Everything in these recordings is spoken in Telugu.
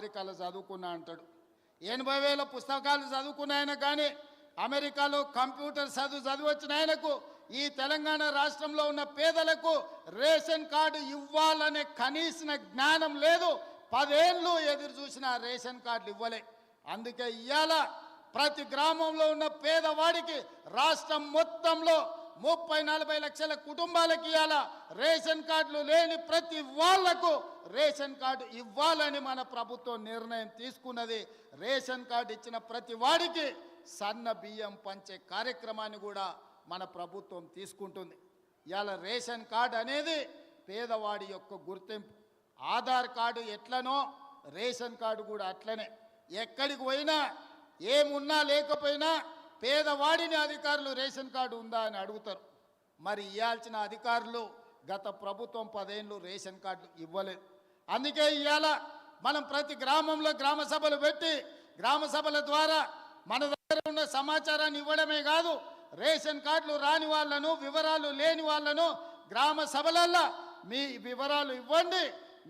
అమెరికాలో చదువుకున్నా అంటాడు. 80,000 పుస్తకాలు చదువుకున్న ఆయన కానీ అమెరికాలో కంప్యూటర్ చదివొచ్చిన ఆయనకు ఈ తెలంగాణ రాష్ట్రంలో ఉన్న పేదలకు రేషన్ కార్డు ఇవ్వాలనే కనీస జ్ఞానం లేదు. 10 ఏళ్ళు ఎదురు చూసిన రేషన్ కార్డులు ఇవ్వలే. అందుకే ఇవాళ ప్రతి గ్రామంలో ఉన్న పేదవాడికి రాష్ట్రం మొత్తంలో 30-40 లక్షల కుటుంబాలకి ఇవాళ రేషన్ కార్డులు లేని ప్రతి వాళ్లకు రేషన్ కార్డు ఇవ్వాలని మన ప్రభుత్వం నిర్ణయం తీసుకున్నది. రేషన్ కార్డు ఇచ్చిన ప్రతి వాడికి సన్న బియ్యం పంచే కార్యక్రమాన్ని కూడా మన ప్రభుత్వం తీసుకుంటుంది. ఇవాళ రేషన్ కార్డు అనేది పేదవాడి యొక్క గుర్తింపు. ఆధార్ కార్డు ఎట్లనో రేషన్ కార్డు కూడా అట్లనే. ఎక్కడికి పోయినా ఏమున్నా లేకపోయినా పేదవాడిని అధికారులు రేషన్ కార్డు ఉందా అని అడుగుతారు. మరి ఇవ్వాల్సిన అధికారులు గత ప్రభుత్వం 10 ఏళ్ళు రేషన్ కార్డు ఇవ్వలేదు. అందుకే ఇవాళ మనం ప్రతి గ్రామంలో గ్రామ సభలు పెట్టి గ్రామ సభల ద్వారా మన దగ్గర ఉన్న సమాచారాన్ని ఇవ్వడమే కాదు, రేషన్ కార్డులు రాని వాళ్ళను వివరాలు లేని వాళ్ళను గ్రామ సభలల్లో మీ వివరాలు ఇవ్వండి,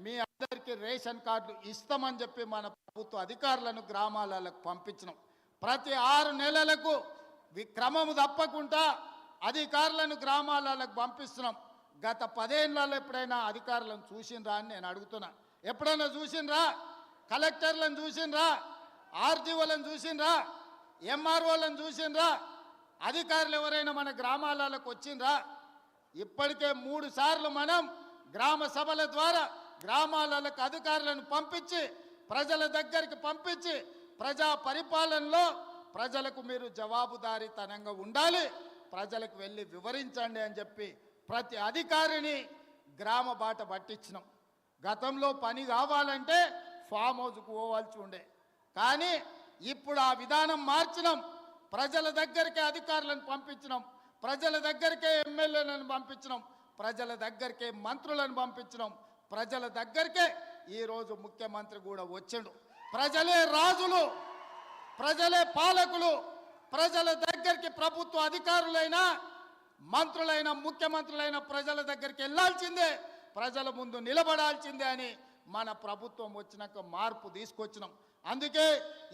మీ అందరికీ రేషన్ కార్డులు ఇస్తామని చెప్పి మన ప్రభుత్వ అధికారులను గ్రామాలకు పంపించినాం. ప్రతి 6 నెలలకు క్రమము తప్పకుండా అధికారులను గ్రామాలకు పంపిస్తున్నాం. గత 10 ఏళ్ళలో ఎప్పుడైనా అధికారులను చూసిండ్రా అని నేను అడుగుతున్నా. ఎప్పుడైనా చూసిండ్రా? కలెక్టర్లను చూసిండ్రా? ఆర్డీఓలను చూసిండ్రా? ఎంఆర్ఓలను చూసిండ్రా? అధికారులు ఎవరైనా మన గ్రామాలకు వచ్చిండ్రా? ఇప్పటికే 3 సార్లు మనం గ్రామ సభల ద్వారా గ్రామాలకు అధికారులను పంపించి ప్రజల దగ్గరికి పంపించి ప్రజా పరిపాలనలో ప్రజలకు మీరు జవాబుదారీతనంగా ఉండాలి, ప్రజలకు వెళ్ళి వివరించండి అని చెప్పి ప్రతి అధికారిని గ్రామ బాట పట్టించినాం. గతంలో పని కావాలంటే ఫామ్ హౌస్కు పోవాల్సి ఉండే, కానీ ఇప్పుడు ఆ విధానం మార్చినాం. ప్రజల దగ్గరికే అధికారులను పంపించినాం, ప్రజల దగ్గరికే ఎమ్మెల్యేలను పంపించినాం, ప్రజల దగ్గరికే మంత్రులను పంపించినాం, ప్రజల దగ్గరికే ఈరోజు ముఖ్యమంత్రి కూడా వచ్చిండు. ప్రజలే రాజులు, ప్రజలే పాలకులు. ప్రజల దగ్గరికి ప్రభుత్వ అధికారులైనా మంత్రులైన ముఖ్యమంత్రులైన ప్రజల దగ్గరికి వెళ్ళాల్సిందే, ప్రజల ముందు నిలబడాల్సిందే అని మన ప్రభుత్వం వచ్చినాక మార్పు తీసుకొచ్చినాం. అందుకే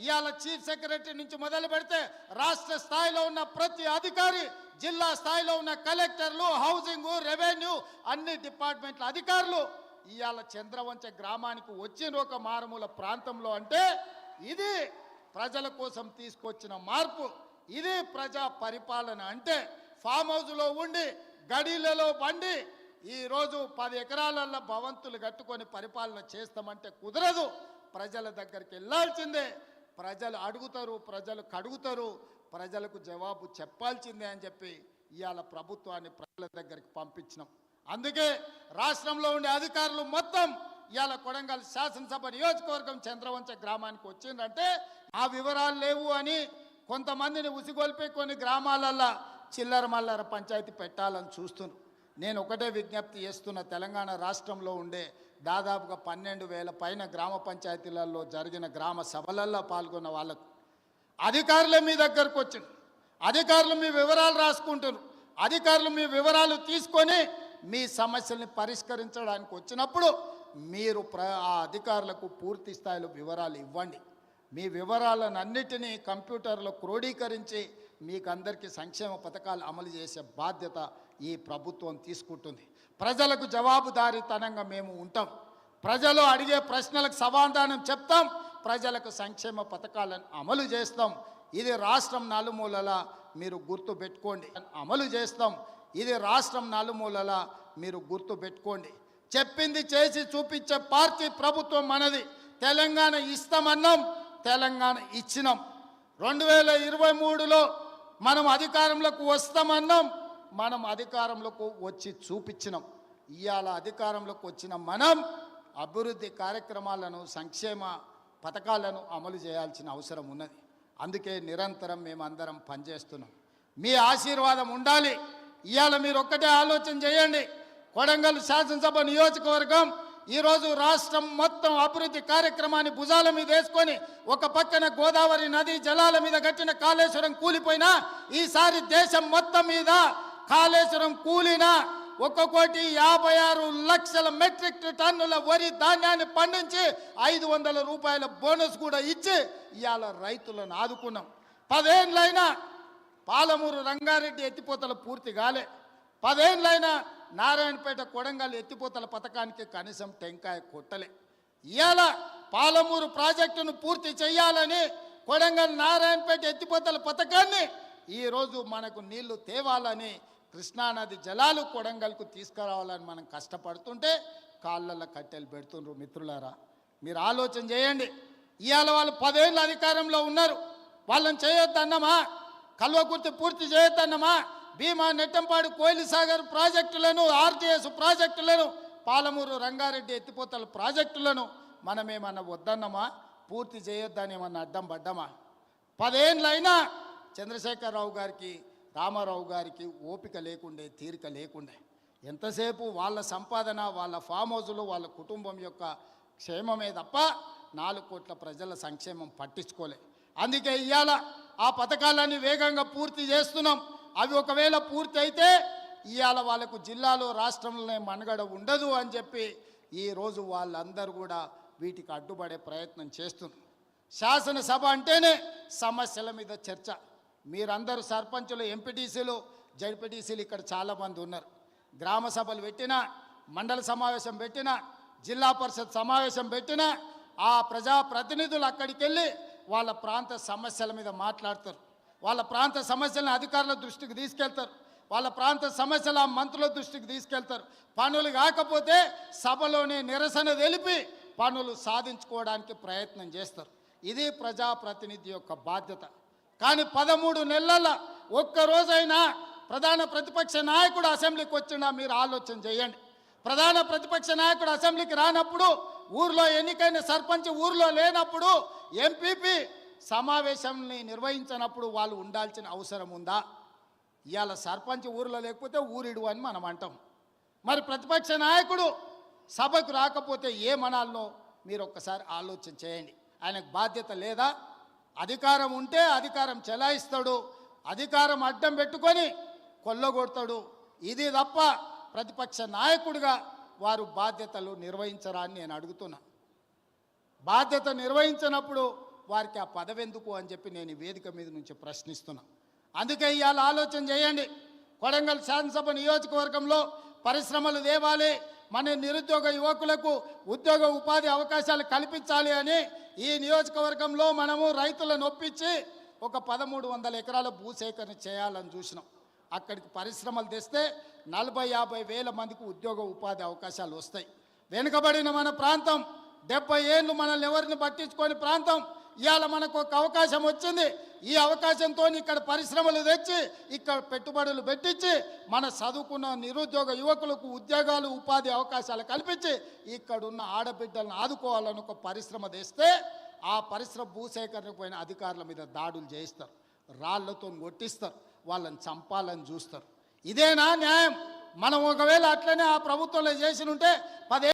ఇవాళ చీఫ్ సెక్రటరీ నుంచి మొదలు పెడితే రాష్ట్ర స్థాయిలో ఉన్న ప్రతి అధికారి, జిల్లా స్థాయిలో ఉన్న కలెక్టర్లు, హౌసింగ్, రెవెన్యూ అన్ని డిపార్ట్మెంట్ల అధికారులు ఇవాళ చంద్రవంచ గ్రామానికి వచ్చిన ఒక మారుమూల ప్రాంతంలో అంటే ఇది ప్రజల కోసం తీసుకొచ్చిన మార్పు, ఇది ప్రజా పరిపాలన. అంటే ఫామ్ హౌస్లో ఉండి గడీలలో బండి ఈరోజు 10 ఎకరాలలో భవంతులు కట్టుకొని పరిపాలన చేస్తామంటే కుదరదు. ప్రజల దగ్గరికి వెళ్ళాల్సిందే, ప్రజలు అడుగుతారు, ప్రజలు కడుగుతారు, ప్రజలకు జవాబు చెప్పాల్సిందే అని చెప్పి ఇవాళ ప్రభుత్వాన్ని ప్రజల దగ్గరికి పంపించినాం. అందుకే రాష్ట్రంలో ఉండే అధికారులు మొత్తం ఇవాళ కొడంగల్ శాసనసభ నియోజకవర్గం చంద్రవంచ గ్రామానికి వచ్చిందంటే ఆ వివరాలు లేవు అని కొంతమందిని ఉసిగొల్పి కొన్ని గ్రామాలల్లో చిల్లర మల్లర పంచాయతీ పెట్టాలని చూస్తున్నారు. నేను ఒకటే విజ్ఞప్తి చేస్తున్న, తెలంగాణ రాష్ట్రంలో ఉండే దాదాపుగా 12,000 పైన గ్రామ పంచాయతీలలో జరిగిన గ్రామ సభలలో పాల్గొన్న వాళ్ళకు అధికారులే మీ దగ్గరకు వచ్చింది, అధికారులు మీ వివరాలు రాసుకుంటారు, అధికారులు మీ వివరాలు తీసుకొని మీ సమస్యల్ని పరిష్కరించడానికి వచ్చినప్పుడు మీరు ఆ అధికారులకు పూర్తి స్థాయిలో వివరాలు ఇవ్వండి. మీ వివరాలను అన్నిటినీ కంప్యూటర్లో క్రోడీకరించి మీకు అందరికీ సంక్షేమ పథకాలు అమలు చేసే బాధ్యత ఈ ప్రభుత్వం తీసుకుంటుంది. ప్రజలకు జవాబుదారీతనంగా మేము ఉంటాం, ప్రజలు అడిగే ప్రశ్నలకు సమాధానం చెప్తాం, ప్రజలకు సంక్షేమ పథకాలను అమలు చేస్తాం. ఇది రాష్ట్రం నలుమూలలా మీరు గుర్తు పెట్టుకోండి, అమలు చేస్తాం. ఇది రాష్ట్రం నలుమూలలా మీరు గుర్తు పెట్టుకోండి. చెప్పింది చేసి చూపించే పార్టీ ప్రభుత్వం మనది. తెలంగాణ ఇస్తామన్నాం, తెలంగాణ ఇచ్చినాం. 2023లో మనం అధికారంలోకి వస్తామన్నాం, మనం అధికారంలోకి వచ్చి చూపించినాం. ఇవాళ అధికారంలోకి వచ్చిన మనం అభివృద్ధి కార్యక్రమాలను సంక్షేమ పథకాలను అమలు చేయాల్సిన అవసరం ఉన్నది. అందుకే నిరంతరం మేమందరం పనిచేస్తున్నాం. మీ ఆశీర్వాదం ఉండాలి. ఇవాళ మీరు ఒక్కటే ఆలోచన చేయండి. కొడంగల్ శాసనసభ నియోజకవర్గం ఈరోజు రాష్ట్రం మొత్తం అభివృద్ధి కార్యక్రమాన్ని భుజాల మీద వేసుకొని ఒక పక్కన గోదావరి నది జలాల మీద కట్టిన కాళేశ్వరం కూలిపోయినా ఈసారి దేశం మొత్తం మీద కాళేశ్వరం కూలిన 1,56,00,000 మెట్రిక్ టన్నుల వరి ధాన్యాన్ని పండించి 500 రూపాయల బోనస్ కూడా ఇచ్చి ఇవాళ రైతులను ఆదుకున్నాం. 10 ఏళ్ళైనా పాలమూరు రంగారెడ్డి ఎత్తిపోతల పూర్తి కాలే. 10 ఏళ్ళైనా నారాయణపేట కొడంగల్ ఎత్తిపోతల పథకానికి కనీసం టెంకాయ కొట్టలే. ఇవాళ పాలమూరు ప్రాజెక్టును పూర్తి చేయాలని కొడంగల్ నారాయణపేట ఎత్తిపోతల పథకాన్ని ఈరోజు మనకు నీళ్లు తేవాలని కృష్ణానది జలాలు కొడంగల్కు తీసుకురావాలని మనం కష్టపడుతుంటే కాళ్ళల్లో కట్టెలు పెడుతుండ్రు. మిత్రులారా, మీరు ఆలోచన చేయండి. ఇవాళ వాళ్ళు 10 ఏళ్ళ అధికారంలో ఉన్నారు. వాళ్ళని చేయొద్దన్నమా? కల్వకుర్తి పూర్తి చేయొద్దన్నమా? భీమా నెట్టంపాడు కోయిలి సాగర్ ప్రాజెక్టులను, ఆర్టీఎస్ ప్రాజెక్టులను, పాలమూరు రంగారెడ్డి ఎత్తిపోతల ప్రాజెక్టులను మనమేమన్నా వద్దన్నమా? పూర్తి చేయొద్దని ఏమన్నా అడ్డం పడ్డామా? 10 ఏళ్ళైనా చంద్రశేఖరరావు గారికి, రామారావు గారికి ఓపిక లేకుండే, తీరిక లేకుండే. ఎంతసేపు వాళ్ళ సంపాదన, వాళ్ళ ఫామ్ హౌజులు, వాళ్ళ కుటుంబం యొక్క క్షేమమే తప్ప 4 కోట్ల ప్రజల సంక్షేమం పట్టించుకోలే. అందుకే ఇవాళ ఆ పథకాలన్నీ వేగంగా పూర్తి చేస్తున్నాం. అవి ఒకవేళ పూర్తి అయితే ఇవాళ వాళ్ళకు జిల్లాలో, రాష్ట్రంలోనే మనుగడ ఉండదు అని చెప్పి ఈరోజు వాళ్ళందరూ కూడా వీటికి అడ్డుపడే ప్రయత్నం చేస్తున్నారు. శాసనసభ అంటేనే సమస్యల మీద చర్చ. మీరందరూ సర్పంచులు, ఎంపీటీసీలు, జడ్పీటీసీలు ఇక్కడ చాలామంది ఉన్నారు. గ్రామ సభలు పెట్టినా, మండల సమావేశం పెట్టినా, జిల్లా పరిషత్ సమావేశం పెట్టినా ఆ ప్రజాప్రతినిధులు అక్కడికి వెళ్ళి వాళ్ళ ప్రాంత సమస్యల మీద మాట్లాడతారు. వాళ్ళ ప్రాంత సమస్యలను అధికారుల దృష్టికి తీసుకెళ్తారు. వాళ్ళ ప్రాంత సమస్యల మంత్రుల దృష్టికి తీసుకెళ్తారు. పనులు కాకపోతే సభలోనే నిరసన తెలిపి పనులు సాధించుకోవడానికి ప్రయత్నం చేస్తారు. ఇది ప్రజాప్రతినిధి యొక్క బాధ్యత. కానీ 13 నెలల ఒక్కరోజైనా ప్రధాన ప్రతిపక్ష నాయకుడు అసెంబ్లీకి వచ్చినా మీరు ఆలోచన చేయండి. ప్రధాన ప్రతిపక్ష నాయకుడు అసెంబ్లీకి రానప్పుడు, ఊర్లో ఎన్నికైన సర్పంచ్ ఊర్లో లేనప్పుడు, ఎంపీపీ సమావేశాన్ని నిర్వహించినప్పుడు వాళ్ళు ఉండాల్సిన అవసరం ఉందా? ఇవాళ సర్పంచ్ ఊర్లో లేకపోతే ఊరిడు అని మనం అంటాం. మరి ప్రతిపక్ష నాయకుడు సభకు రాకపోతే ఏమనాలనో మీరు ఒక్కసారి ఆలోచన చేయండి. ఆయనకు బాధ్యత లేదా? అధికారం ఉంటే అధికారం చెలాయిస్తాడు, అధికారం అడ్డం పెట్టుకొని కొల్లగొడతాడు. ఇది తప్ప ప్రతిపక్ష నాయకుడిగా వారు బాధ్యతలు నిర్వహించరా అని నేను అడుగుతున్నా. బాధ్యత నిర్వహించినప్పుడు వారికి ఆ పదవి ఎందుకు అని చెప్పి నేను ఈ వేదిక మీద నుంచి ప్రశ్నిస్తున్నా. అందుకే ఇవాళ ఆలోచన చేయండి. కొడంగల్ శాసనసభ నియోజకవర్గంలో పరిశ్రమలు తేవాలి, మన నిరుద్యోగ యువకులకు ఉద్యోగ ఉపాధి అవకాశాలు కల్పించాలి అని ఈ నియోజకవర్గంలో మనము రైతులను ఒప్పించి ఒక 1300 ఎకరాల భూసేకరణ చేయాలని చూసినాం. అక్కడికి పరిశ్రమలు తెస్తే 40-50 వేల మందికి ఉద్యోగ ఉపాధి అవకాశాలు వస్తాయి. వెనుకబడిన మన ప్రాంతం, 70 ఏళ్ళు మనల్ని ఎవరిని పట్టించుకొని ప్రాంతం, ఇవాళ మనకు ఒక అవకాశం వచ్చింది. ఈ అవకాశంతో ఇక్కడ పరిశ్రమలు తెచ్చి, ఇక్కడ పెట్టుబడులు పెట్టించి, మన చదువుకున్న నిరుద్యోగ యువకులకు ఉద్యోగాలు, ఉపాధి అవకాశాలు కల్పించి ఇక్కడున్న ఆడబిడ్డలను ఆదుకోవాలని ఒక పరిశ్రమ తెస్తే ఆ పరిశ్రమ భూసేకరణకు పోయిన అధికారుల మీద దాడులు చేయిస్తారు, రాళ్లతో కొట్టిస్తారు, వాళ్ళని చంపాలని చూస్తారు. ఇదేనా న్యాయం? మనం ఒకవేళ అట్లనే ఆ ప్రభుత్వంలో చేసి ఉంటే 10